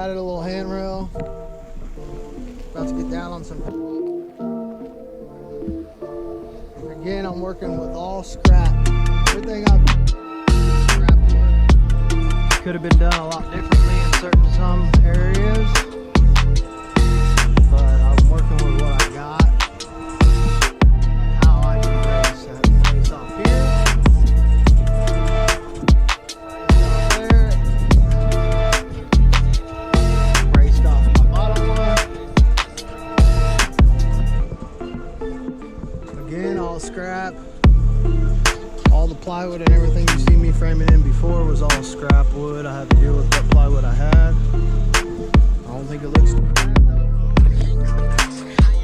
Added a little handrail. About to get down on some. Again, I'm working with all scrap. Everything I've scrap wood. Could have been done a lot differently in some areas, but I'm working with what I got. How I can raise off here. Raised off my bottom one. Again, all scrap. All the plywood and everything you see me framing in before was all scrap wood. I had to deal with what plywood I had. I don't think it looks too bad though.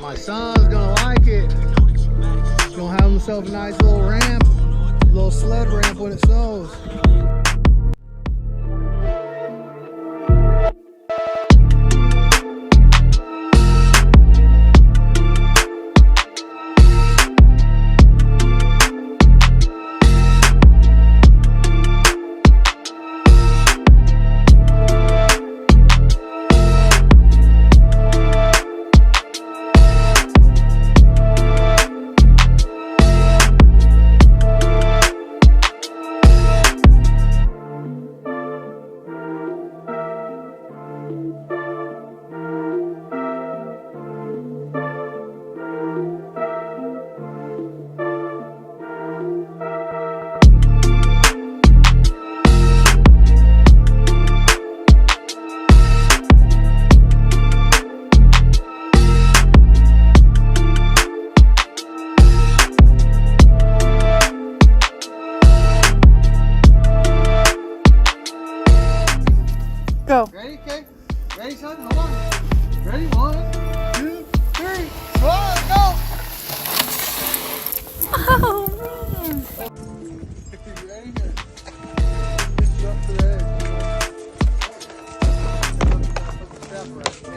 My son's gonna like it. He's gonna have himself a nice little ramp, a little sled ramp when it snows. Go. Ready, okay? Ready, son? Hold on. Ready? 1, 2, 3. Go! Oh man. If you're ready, get you up to the edge. Put the step right.